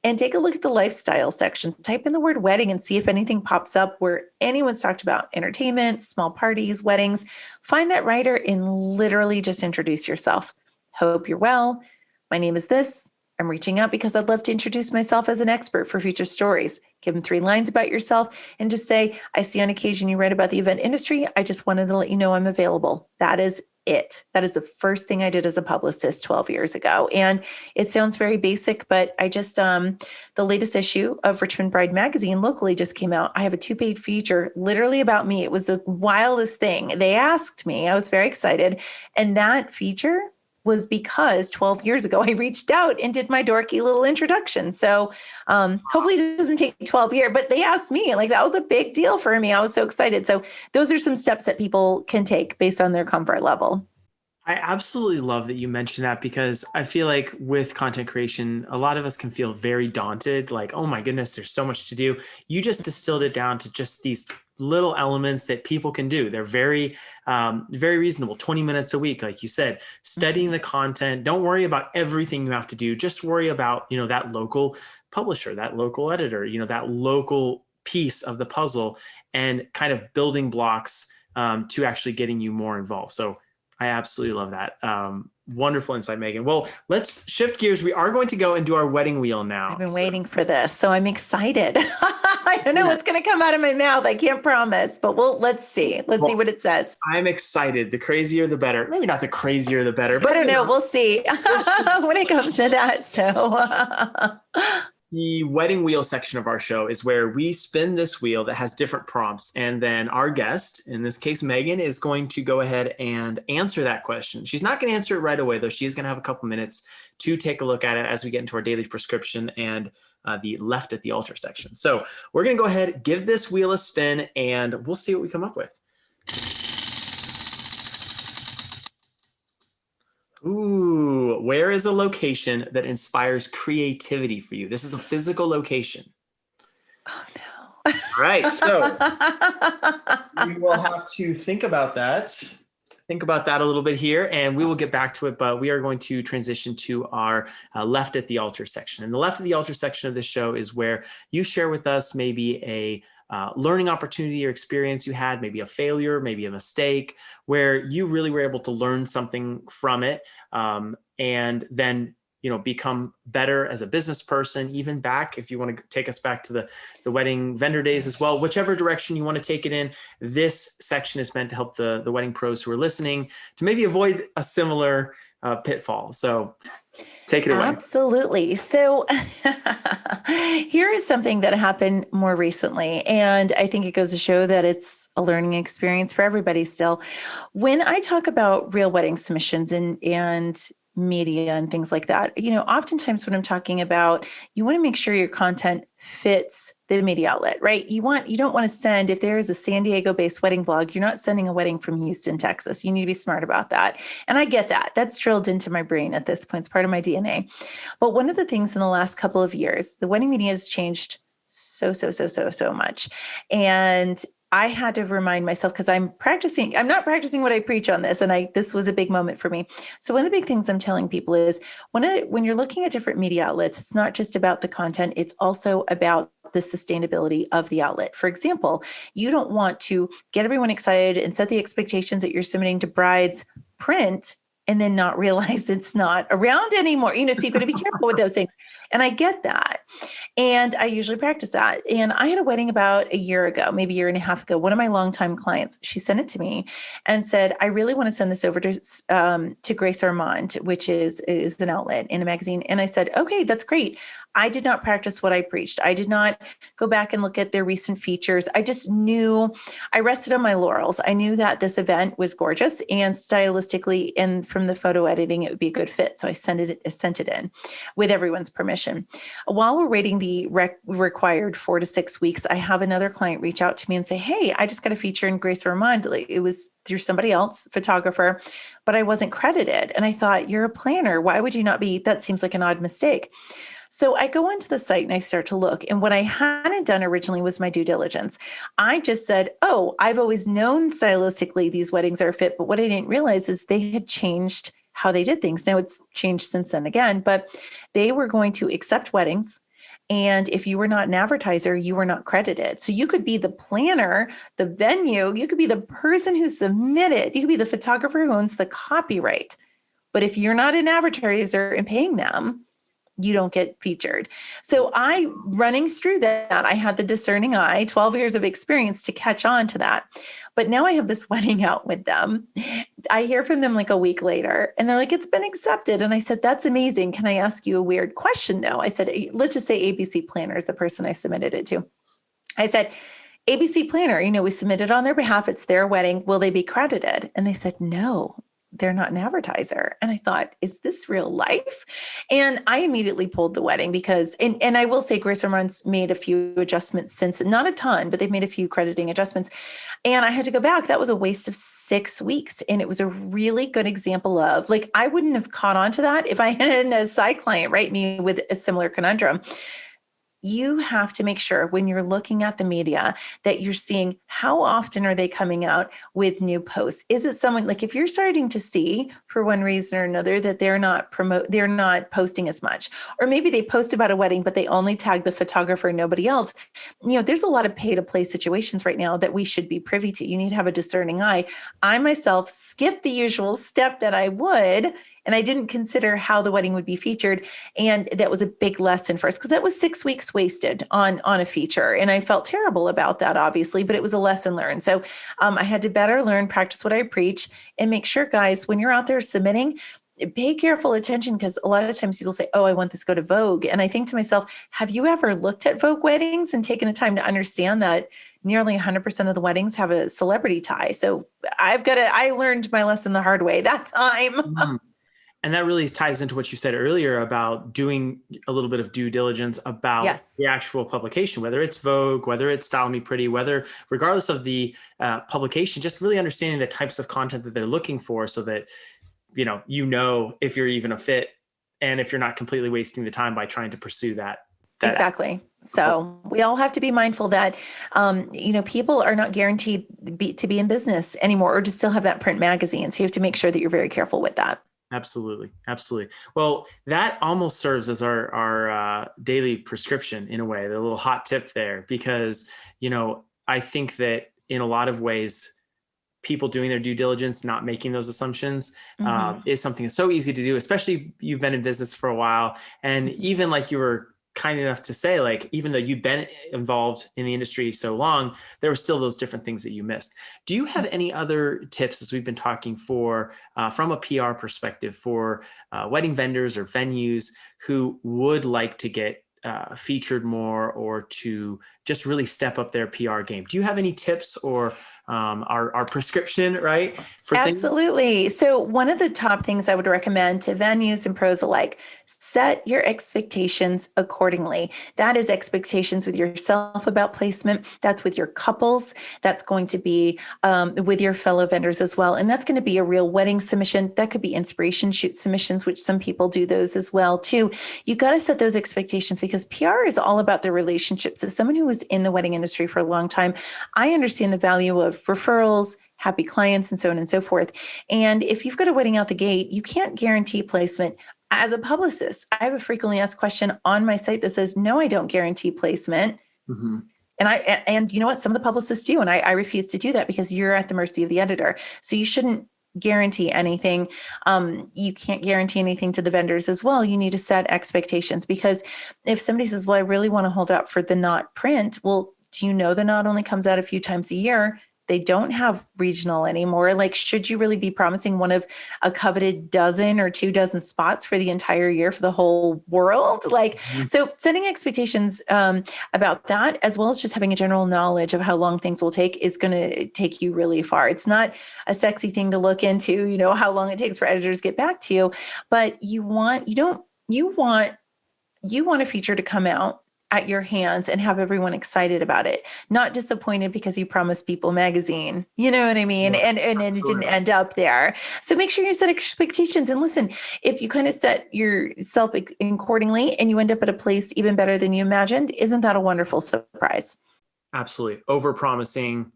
Speaker 3: And take a look at the lifestyle section. Type in the word wedding and see if anything pops up where anyone's talked about entertainment, small parties, weddings. Find that writer and literally just introduce yourself. Hope you're well. My name is this. I'm reaching out because I'd love to introduce myself as an expert for future stories. Give them 3 lines about yourself and just say, I see on occasion you write about the event industry. I just wanted to let you know I'm available. That is it. That is the first thing I did as a publicist 12 years ago. And it sounds very basic, but I just, the latest issue of Richmond Bride magazine locally just came out. I have a 2-page feature literally about me. It was the wildest thing. They asked me, I was very excited. And that feature was because 12 years ago, I reached out and did my dorky little introduction. So hopefully it doesn't take 12 years, but they asked me, like, that was a big deal for me. I was so excited. So those are some steps that people can take based on their comfort level.
Speaker 1: I absolutely love that you mentioned that, because I feel like with content creation, a lot of us can feel very daunted, like, oh my goodness, there's so much to do. You just distilled it down to just these little elements that people can do. They're very, very reasonable. 20 minutes a week, like you said, studying the content. Don't worry about everything you have to do. Just worry about, that local publisher, that local editor, that local piece of the puzzle, and kind of building blocks to actually getting you more involved. So I absolutely love that. Wonderful insight, Meghan. Well, let's shift gears. We are going to go and do our wedding wheel now.
Speaker 3: I've been waiting for this, so I'm excited. I don't know what's going to come out of my mouth. I can't promise, but let's see. Let's see what it says.
Speaker 1: I'm excited. The crazier, the better. Maybe not the crazier, the better. But
Speaker 3: I don't know. We'll see when it comes to that. So
Speaker 1: the wedding wheel section of our show is where we spin this wheel that has different prompts. And then our guest, in this case, Meghan, is going to go ahead and answer that question. She's not going to answer it right away, though. She's going to have a couple minutes to take a look at it as we get into our daily prescription and the left at the altar section. So we're going to go ahead, give this wheel a spin, and we'll see what we come up with. Ooh, where is a location that inspires creativity for you? This is a physical location.
Speaker 3: Oh, no.
Speaker 1: All right. So we will have to think about that. Think about that a little bit here, and we will get back to it. But we are going to transition to our left at the altar section. And the left at the altar section of this show is where you share with us maybe a learning opportunity or experience you had, maybe a failure, maybe a mistake, where you really were able to learn something from it, and then become better as a business person, even back, if you want to take us back to the wedding vendor days as well, whichever direction you want to take it in. This section is meant to help the wedding pros who are listening to maybe avoid a similar pitfall. So take it away.
Speaker 3: Absolutely. So here is something that happened more recently, and I think it goes to show that it's a learning experience for everybody still. When I talk about real wedding submissions and media and things like that, oftentimes when I'm talking about, you want to make sure your content fits the media outlet, right? You don't want to send, if there is a San Diego based wedding blog, you're not sending a wedding from Houston, Texas. You need to be smart about that. And I get that. That's drilled into my brain at this point. It's part of my DNA. But one of the things in the last couple of years, the wedding media has changed so much. And I had to remind myself, because I'm not practicing what I preach on this. And this was a big moment for me. So one of the big things I'm telling people is when you're looking at different media outlets, it's not just about the content, it's also about the sustainability of the outlet. For example, you don't want to get everyone excited and set the expectations that you're submitting to Bride's print and then not realize it's not around anymore. So you've got to be careful with those things. And I get that. And I usually practice that. And I had a wedding about a year ago, maybe a year and a half ago. One of my longtime clients, she sent it to me and said, I really want to send this over to Grace Armand, which is an outlet in a magazine. And I said, okay, that's great. I did not practice what I preached. I did not go back and look at their recent features. I just knew, I rested on my laurels. I knew that this event was gorgeous and stylistically and from the photo editing, it would be a good fit. So I sent it in with everyone's permission. While we're waiting the required 4 to 6 weeks, I have another client reach out to me and say, hey, I just got a feature in Grace Ramond. It was through somebody else, photographer, but I wasn't credited. And I thought, you're a planner. Why would you not be? That seems like an odd mistake. So I go onto the site and I start to look. And what I hadn't done originally was my due diligence. I just said, oh, I've always known stylistically these weddings are fit. But what I didn't realize is they had changed how they did things. Now it's changed since then again, but they were going to accept weddings. And if you were not an advertiser, you were not credited. So you could be the planner, the venue, you could be the person who submitted, you could be the photographer who owns the copyright. But if you're not an advertiser and paying them, you don't get featured. So running through that, I had the discerning eye, 12 years of experience to catch on to that. But now I have this wedding out with them. I hear from them like a week later and they're like, it's been accepted. And I said, that's amazing. Can I ask you a weird question though? I said, let's just say ABC Planner is the person I submitted it to. I said, ABC Planner, we submitted on their behalf. It's their wedding. Will they be credited? And they said, no. They're not an advertiser. And I thought, is this real life? And I immediately pulled the wedding because, and I will say Grace Ramond's made a few adjustments since, not a ton, but they've made a few crediting adjustments. And I had to go back. That was a waste of 6 weeks. And it was a really good example of I wouldn't have caught on to that if I had a side client write me with a similar conundrum. You have to make sure when you're looking at the media that you're seeing how often are they coming out with new posts. Is it someone if you're starting to see for one reason or another that they're not posting as much, or maybe they post about a wedding, but they only tag the photographer and nobody else. There's a lot of pay to play situations right now that we should be privy to. You need to have a discerning eye. I myself skipped the usual step that I would, and I didn't consider how the wedding would be featured. And that was a big lesson for us because that was 6 weeks wasted on a feature. And I felt terrible about that, obviously, but it was a lesson learned. So I had to better learn, practice what I preach, and make sure, guys, when you're out there submitting, pay careful attention because a lot of times people say, oh, I want this to go to Vogue. And I think to myself, have you ever looked at Vogue weddings and taken the time to understand that nearly 100% of the weddings have a celebrity tie? So I learned my lesson the hard way that time.
Speaker 1: Mm-hmm. And that really ties into what you said earlier about doing a little bit of due diligence about the actual publication, whether it's Vogue, whether it's Style Me Pretty, regardless of the publication, just really understanding the types of content that they're looking for so that, if you're even a fit and if you're not completely wasting the time by trying to pursue that.
Speaker 3: Exactly. So we all have to be mindful that, people are not guaranteed to be in business anymore or to still have that print magazine. So you have to make sure that you're very careful with that.
Speaker 1: Absolutely. Absolutely. Well, that almost serves as our daily prescription in a way, the little hot tip there, because, I think that in a lot of ways, people doing their due diligence, not making those assumptions is something that's so easy to do, especially if you've been in business for a while. And even like you were kind enough to say, even though you've been involved in the industry so long, there were still those different things that you missed. Do you have any other tips, as we've been talking from a PR perspective for wedding vendors or venues who would like to get featured more or to just really step up their PR game? Do you have any tips or our prescription, right?
Speaker 3: Absolutely. So one of the top things I would recommend to venues and pros alike, set your expectations accordingly. That is expectations with yourself about placement. That's with your couples. That's going to be with your fellow vendors as well. And that's going to be a real wedding submission. That could be inspiration shoot submissions, which some people do those as well too. You got to set those expectations because PR is all about the relationships. As someone who was in the wedding industry for a long time, I understand the value of referrals, happy clients, and so on and so forth. And if you've got a wedding out the gate, you can't guarantee placement. As a publicist, I have a frequently asked question on my site that says, no, I don't guarantee placement. Mm-hmm. And you know what? Some of the publicists do. And I refuse to do that because you're at the mercy of the editor. So you shouldn't guarantee anything. You can't guarantee anything to the vendors as well. You need to set expectations because if somebody says, well, I really want to hold out for the Knot print. Well, do you know the Knot only comes out a few times a year? They don't have regional anymore. Like, should you really be promising one of a coveted dozen or 24 spots for the entire year for the whole world? Like, so setting expectations about that, as well as just having a general knowledge of how long things will take, is going to take you really far. It's not a sexy thing to look into, how long it takes for editors to get back to you, but you want a feature to come out at your hands and have everyone excited about it, not disappointed because you promised People magazine, you know what I mean?
Speaker 1: Yeah,
Speaker 3: and it didn't end up there. So make sure you set expectations, and listen, if you kind of set yourself accordingly and you end up at a place even better than you imagined, isn't that a wonderful surprise?
Speaker 1: Absolutely. Under-promising,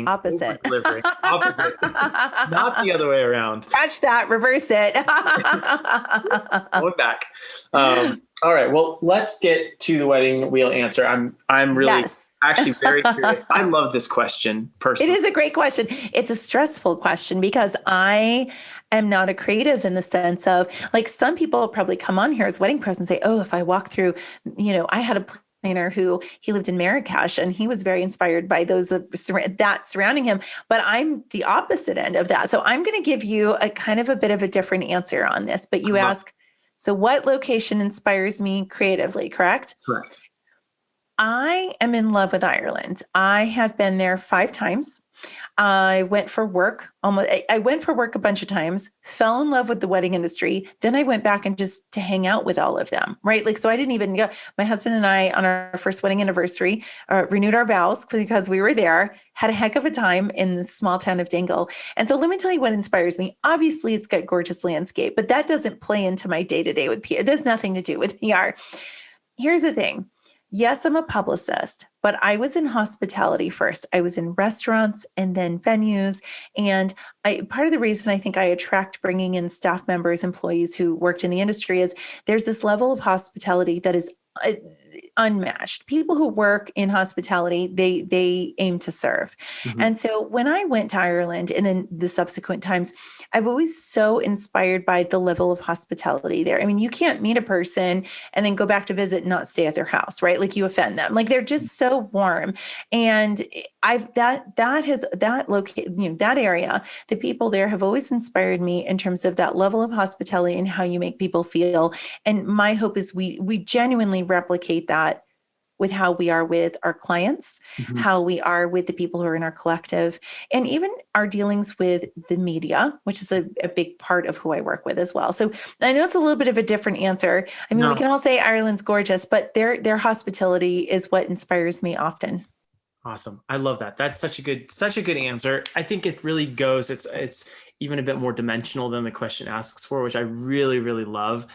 Speaker 3: Opposite.
Speaker 1: over-delivering. Opposite. Not the other way around.
Speaker 3: Scratch that, reverse it.
Speaker 1: Going back. All right. Well, let's get to the wedding wheel answer. I'm really actually very curious. I love this question personally.
Speaker 3: It is a great question. It's a stressful question because I am not a creative in the sense of, like, some people probably come on here as wedding pros and say, oh, if I walk through, I had a planner who he lived in Marrakesh and he was very inspired by those that surrounding him. But I'm the opposite end of that. So I'm going to give you a kind of a bit of a different answer on this. But you ask, so what location inspires me creatively, correct?
Speaker 1: Correct.
Speaker 3: I am in love with Ireland. I have been there 5 times. I went for work a bunch of times, fell in love with the wedding industry. Then I went back and just to hang out with all of them, right? Like, so I didn't even go. My husband and I, on our first wedding anniversary, renewed our vows because we were there, had a heck of a time in the small town of Dingle. And so let me tell you what inspires me. Obviously, it's got gorgeous landscape, but that doesn't play into my day-to-day with PR. It has nothing to do with PR. Here's the thing. Yes, I'm a publicist, but I was in hospitality first. I was in restaurants and then venues. And part of the reason I think I attract bringing in staff members, employees who worked in the industry is there's this level of hospitality that is unmatched. People who work in hospitality, they aim to serve. Mm-hmm. And so when I went to Ireland and then the subsequent times, I've always so inspired by the level of hospitality there. I mean, you can't meet a person and then go back to visit and not stay at their house, right? Like, you offend them. Like, they're just so warm. And that area, the people there have always inspired me in terms of that level of hospitality and how you make people feel. And my hope is we genuinely replicate that with how we are with our clients, mm-hmm. how we are with the people who are in our collective, and even our dealings with the media, which is a big part of who I work with as well. So I know it's a little bit of a different answer. I mean, we can all say Ireland's gorgeous, but their hospitality is what inspires me often.
Speaker 1: Awesome. I love that. That's such a good answer. I think it really goes, it's even a bit more dimensional than the question asks for, which I really, really love.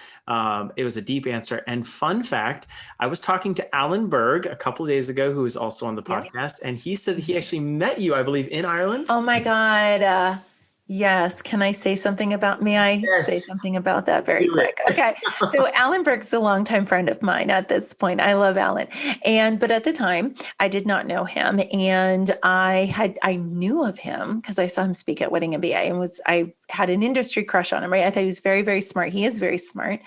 Speaker 1: It was a deep answer. And fun fact, I was talking to Alan Berg a couple of days ago, who is also on the podcast. And he said that he actually met you, I believe, in Ireland.
Speaker 3: Oh my God. Yes. Can I say something about, may I say something about that very quick? Okay. So Alan Berg's a longtime friend of mine at this point. I love Alan. But at the time I did not know him. And I knew of him because I saw him speak at Wedding MBA and I had an industry crush on him, right? I thought he was very, very smart. He is very smart.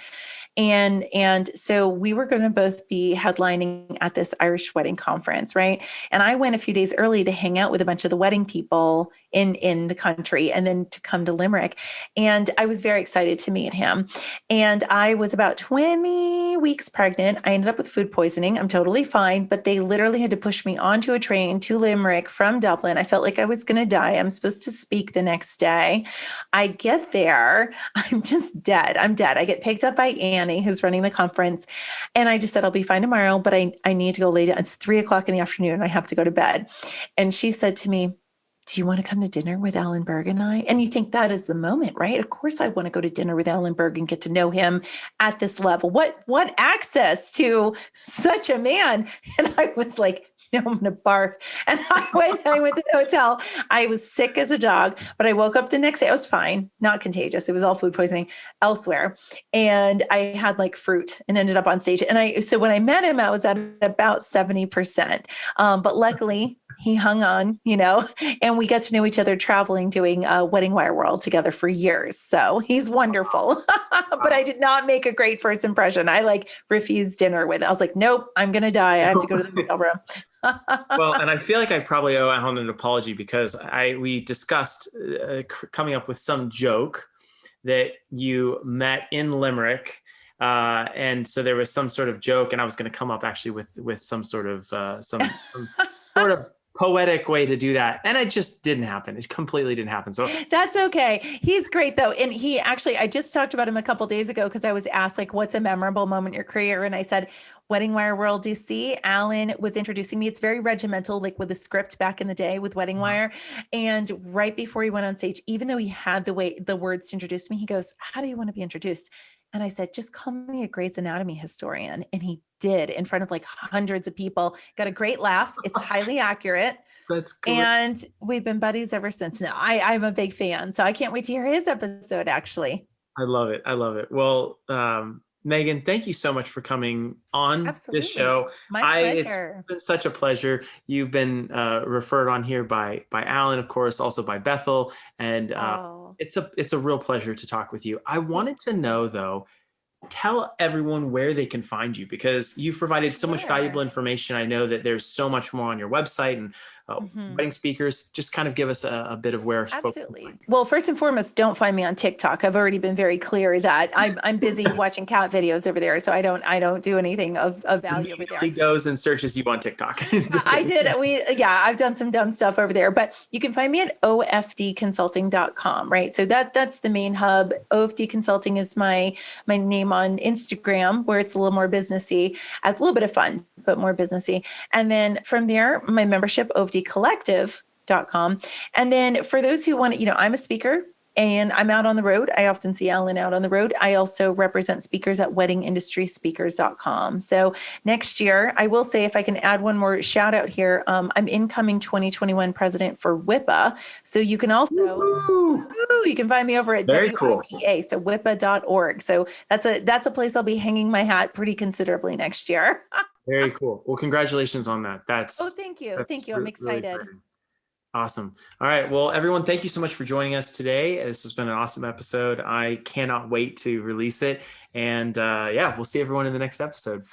Speaker 3: And so we were going to both be headlining at this Irish wedding conference, right? And I went a few days early to hang out with a bunch of the wedding people in the country and then to come to Limerick. And I was very excited to meet him. And I was about 20 weeks pregnant. I ended up with food poisoning. I'm totally fine, but they literally had to push me onto a train to Limerick from Dublin. I felt like I was going to die. I'm supposed to speak the next day. I get there. I'm just dead. I'm dead. I get picked up by Annie, who's running the conference. And I just said, I'll be fine tomorrow, but I need to go lay down. It's 3:00 in the afternoon. I have to go to bed. And she said to me, do you want to come to dinner with Alan Berg and I? And you think that is the moment, right? Of course I want to go to dinner with Alan Berg and get to know him at this level. What access to such a man? And I was like, no, I'm going to barf. And I went to the hotel. I was sick as a dog, but I woke up the next day. I was fine, not contagious. It was all food poisoning elsewhere. And I had like fruit and ended up on stage. And so when I met him, I was at about 70%. But luckily he hung on, and we got to know each other traveling, doing WeddingWire World together for years. So he's wonderful, but I did not make a great first impression. I refused dinner with it. I was like, nope, I'm going to die. I have to go to the hotel room.
Speaker 1: Well, and I feel like I probably owe Alan an apology because we discussed coming up with some joke that you met in Limerick. And so there was some sort of joke, and I was going to come up actually with some sort of some sort of poetic way to do that. And it just didn't happen. It completely didn't happen. So
Speaker 3: that's okay. He's great though. And I just talked about him a couple of days ago because I was asked what's a memorable moment in your career? And I said, WeddingWire World DC. Alan was introducing me. It's very regimental, with a script back in the day with WeddingWire. And right before he went on stage, even though he had the words to introduce me, he goes, how do you want to be introduced? And I said, just call me a Grey's Anatomy historian. And he did in front of hundreds of people, got a great laugh. It's highly accurate.
Speaker 1: That's cool.
Speaker 3: And we've been buddies ever since. Now I'm a big fan. So I can't wait to hear his episode, actually.
Speaker 1: I love it. I love it. Well, Meghan, thank you so much for coming on this show.
Speaker 3: My pleasure.
Speaker 1: It's been such a pleasure. You've been referred on here by Alan, of course, also by Bethel. And it's a real pleasure to talk with you. I wanted to know, though, tell everyone where they can find you, because you've provided so much valuable information. I know that there's so much more on your website and wedding speakers. Just kind of give us a bit of where.
Speaker 3: Absolutely. Well, first and foremost, don't find me on TikTok. I've already been very clear that I'm busy watching cat videos over there. So I don't do anything of value over there.
Speaker 1: He goes and searches you on TikTok.
Speaker 3: I did. I've done some dumb stuff over there, but you can find me at ofdconsulting.com, right? So that's the main hub. OFD Consulting is my name on Instagram, where it's a little more businessy, as a little bit of fun, but more businessy. And then from there, my membership, ofdcollective.com. And then for those who want to, I'm a speaker and I'm out on the road. I often see Alan out on the road. I also represent speakers at weddingindustryspeakers.com. So next year, I will say, if I can add one more shout out here, I'm incoming 2021 president for WIPA. So you can also, you can find me over at WIPA, so WIPA.org. So that's a place I'll be hanging my hat pretty considerably next year.
Speaker 1: Very cool. Well, congratulations on that.
Speaker 3: Thank you. Thank you. I'm excited.
Speaker 1: Really awesome. All right. Well, everyone, thank you so much for joining us today. This has been an awesome episode. I cannot wait to release it. And we'll see everyone in the next episode.